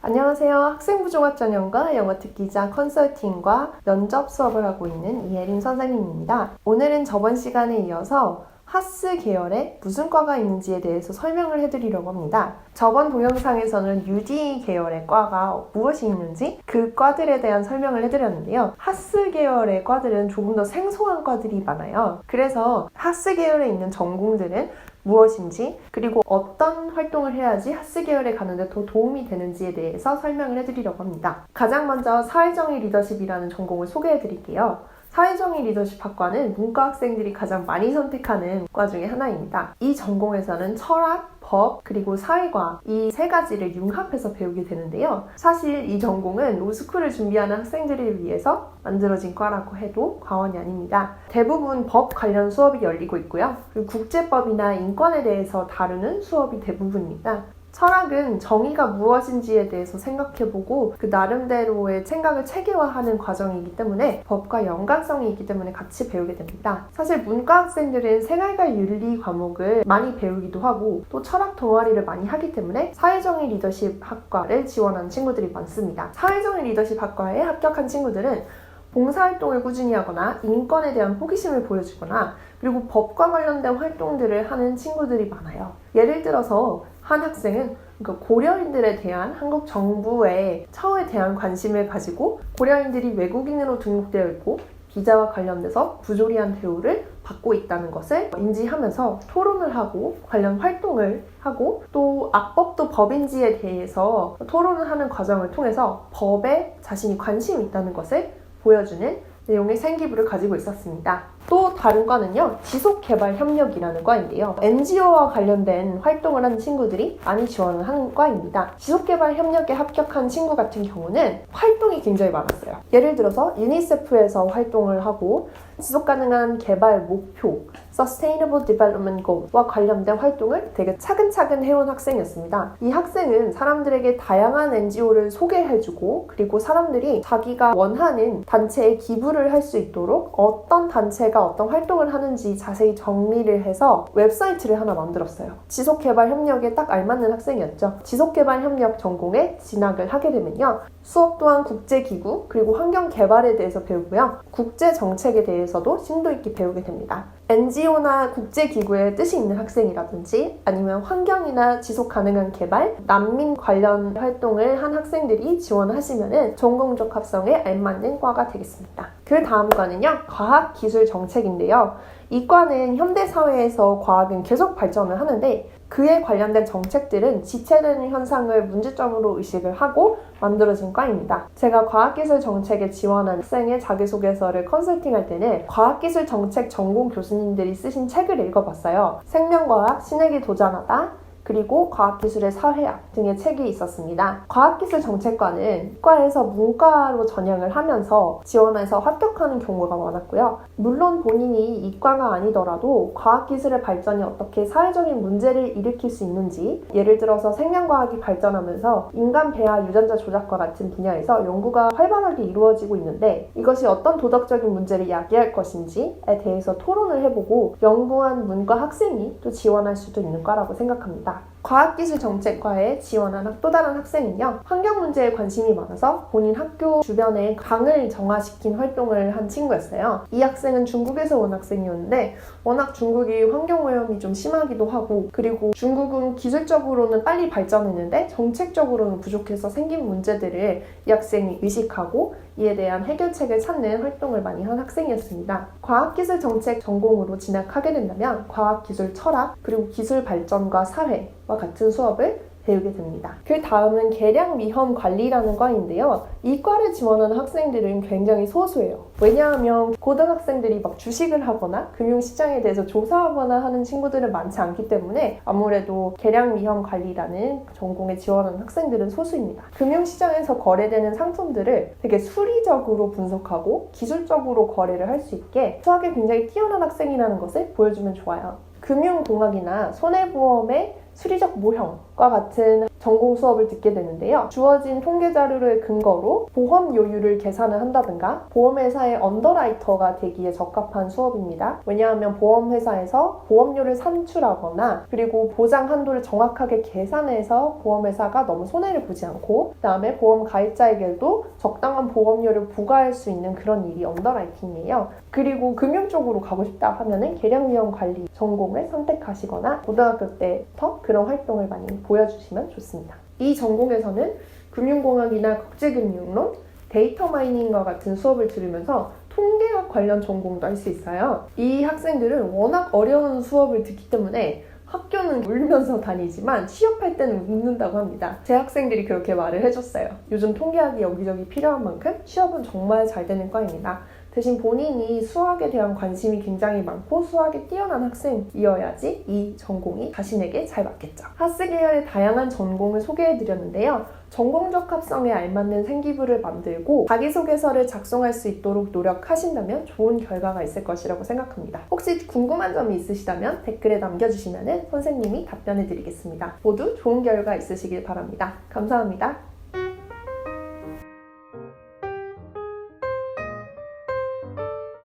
안녕하세요. 학생부 종합전형과 영어 듣기자 컨설팅과 면접 수업을 하고 있는 이혜린 선생님입니다. 오늘은 저번 시간에 이어서 하스 계열에 무슨 과가 있는지에 대해서 설명을 해드리려고 합니다. 저번 동영상에서는 UD 계열의 과가 무엇이 있는지 그 과들에 대한 설명을 해드렸는데요. 하스 계열의 과들은 조금 더 생소한 과들이 많아요. 그래서 하스 계열에 있는 전공들은 무엇인지, 그리고 어떤 활동을 해야지 하스 계열에 가는데 더 도움이 되는지에 대해서 설명을 해드리려고 합니다. 가장 먼저 사회정의 리더십이라는 전공을 소개해드릴게요. 사회정의 리더십 학과는 문과 학생들이 가장 많이 선택하는 과 중에 하나입니다. 이 전공에서는 철학, 법, 그리고 사회과학 이 세 가지를 융합해서 배우게 되는데요. 사실 이 전공은 로스쿨을 준비하는 학생들을 위해서 만들어진 과라고 해도 과언이 아닙니다. 대부분 법 관련 수업이 열리고 있고요. 그리고 국제법이나 인권에 대해서 다루는 수업이 대부분입니다. 철학은 정의가 무엇인지에 대해서 생각해보고 그 나름대로의 생각을 체계화하는 과정이기 때문에 법과 연관성이 있기 때문에 같이 배우게 됩니다. 사실 문과 학생들은 생활과 윤리 과목을 많이 배우기도 하고 또 철학 동아리를 많이 하기 때문에 사회정의 리더십 학과를 지원하는 친구들이 많습니다. 사회정의 리더십 학과에 합격한 친구들은 봉사활동을 꾸준히 하거나 인권에 대한 호기심을 보여주거나 그리고 법과 관련된 활동들을 하는 친구들이 많아요. 예를 들어서 한 학생은 고려인들에 대한 한국 정부의 처우에 대한 관심을 가지고 고려인들이 외국인으로 등록되어 있고 비자와 관련돼서 부조리한 대우를 받고 있다는 것을 인지하면서 토론을 하고 관련 활동을 하고 또 악법도 법인지에 대해서 토론을 하는 과정을 통해서 법에 자신이 관심이 있다는 것을 보여주는 내용의 생기부를 가지고 있었습니다. 또 다른 과는요, 지속개발협력이라는 과인데요. NGO와 관련된 활동을 하는 친구들이 많이 지원을 하는 과입니다. 지속개발협력에 합격한 친구 같은 경우는 활동이 굉장히 많았어요. 예를 들어서 유니세프에서 활동을 하고 지속가능한 개발 목표, Sustainable Development Goal과 관련된 활동을 되게 차근차근 해온 학생이었습니다. 이 학생은 사람들에게 다양한 NGO를 소개해주고 그리고 사람들이 자기가 원하는 단체에 기부를 할 수 있도록 어떤 단체가 어떤 활동을 하는지 자세히 정리를 해서 웹사이트를 하나 만들었어요. 지속개발협력에 딱 알맞는 학생이었죠. 지속개발협력 전공에 진학을 하게 되면요. 수업 또한 국제기구 그리고 환경개발에 대해서 배우고요. 국제정책에 대해서도 심도 있게 배우게 됩니다. NGO나 국제기구의 뜻이 있는 학생이라든지 아니면 환경이나 지속가능한 개발, 난민 관련 활동을 한 학생들이 지원하시면 전공적 합성에 알맞는 과가 되겠습니다. 그 다음 과는요, 과학기술정책인데요. 이 과는 현대사회에서 과학은 계속 발전을 하는데 그에 관련된 정책들은 지체되는 현상을 문제점으로 의식을 하고 만들어진 과입니다. 제가 과학기술정책에 지원한 학생의 자기소개서를 컨설팅할 때는 과학기술정책 전공 교수님들이 쓰신 책을 읽어봤어요. 생명과학, 신에게 도전하다, 그리고 과학기술의 사회학 등의 책이 있었습니다. 과학기술정책과는 과에서 문과로 전형을 하면서 지원해서 합격하는 경우가 많았고요. 물론 본인이 이과가 아니더라도 과학기술의 발전이 어떻게 사회적인 문제를 일으킬 수 있는지, 예를 들어서 생명과학이 발전하면서 인간 배아 유전자 조작과 같은 분야에서 연구가 활발하게 이루어지고 있는데 이것이 어떤 도덕적인 문제를 야기할 것인지에 대해서 토론을 해보고 연구한 문과 학생이 또 지원할 수도 있는 과라고 생각합니다. 과학기술정책과에 지원한 또 다른 학생은요, 환경 문제에 관심이 많아서 본인 학교 주변에 강을 정화시킨 활동을 한 친구였어요. 이 학생은 중국에서 온 학생이었는데 워낙 중국이 환경오염이 좀 심하기도 하고 그리고 중국은 기술적으로는 빨리 발전했는데 정책적으로는 부족해서 생긴 문제들을 이 학생이 의식하고 이에 대한 해결책을 찾는 활동을 많이 한 학생이었습니다. 과학기술정책 전공으로 진학하게 된다면 과학기술 철학 그리고 기술 발전과 사회와 같은 수업을 배우게 됩니다. 그 다음은 계량위험관리라는 과인데요. 이 과를 지원하는 학생들은 굉장히 소수예요. 왜냐하면 고등학생들이 막 주식을 하거나 금융시장에 대해서 조사하거나 하는 친구들은 많지 않기 때문에 아무래도 계량위험관리라는 전공에 지원하는 학생들은 소수입니다. 금융시장에서 거래되는 상품들을 되게 수리적으로 분석하고 기술적으로 거래를 할 수 있게 수학에 굉장히 뛰어난 학생이라는 것을 보여주면 좋아요. 금융공학이나 손해보험의 수리적 모형 과 같은 전공 수업을 듣게 되는데요. 주어진 통계 자료를 근거로 보험료율을 계산을 한다든가 보험회사의 언더라이터가 되기에 적합한 수업입니다. 왜냐하면 보험회사에서 보험료를 산출하거나 그리고 보장 한도를 정확하게 계산해서 보험회사가 너무 손해를 보지 않고 그 다음에 보험 가입자에게도 적당한 보험료를 부과할 수 있는 그런 일이 언더라이팅이에요. 그리고 금융 쪽으로 가고 싶다 하면은 계량위험 관리 전공을 선택하시거나 고등학교 때부터 그런 활동을 많이 보여주시면 좋습니다. 이 전공에서는 금융공학이나 국제금융론, 데이터 마이닝과 같은 수업을 들으면서 통계학 관련 전공도 할 수 있어요. 이 학생들은 워낙 어려운 수업을 듣기 때문에 학교는 울면서 다니지만 취업할 때는 웃는다고 합니다. 제 학생들이 그렇게 말을 해줬어요. 요즘 통계학이 여기저기 필요한 만큼 취업은 정말 잘 되는 과입니다. 대신 본인이 수학에 대한 관심이 굉장히 많고 수학에 뛰어난 학생이어야지 이 전공이 자신에게 잘 맞겠죠. 하스 계열의 다양한 전공을 소개해드렸는데요. 전공적 합성에 알맞는 생기부를 만들고 자기소개서를 작성할 수 있도록 노력하신다면 좋은 결과가 있을 것이라고 생각합니다. 혹시 궁금한 점이 있으시다면 댓글에 남겨주시면 선생님이 답변해드리겠습니다. 모두 좋은 결과 있으시길 바랍니다. 감사합니다.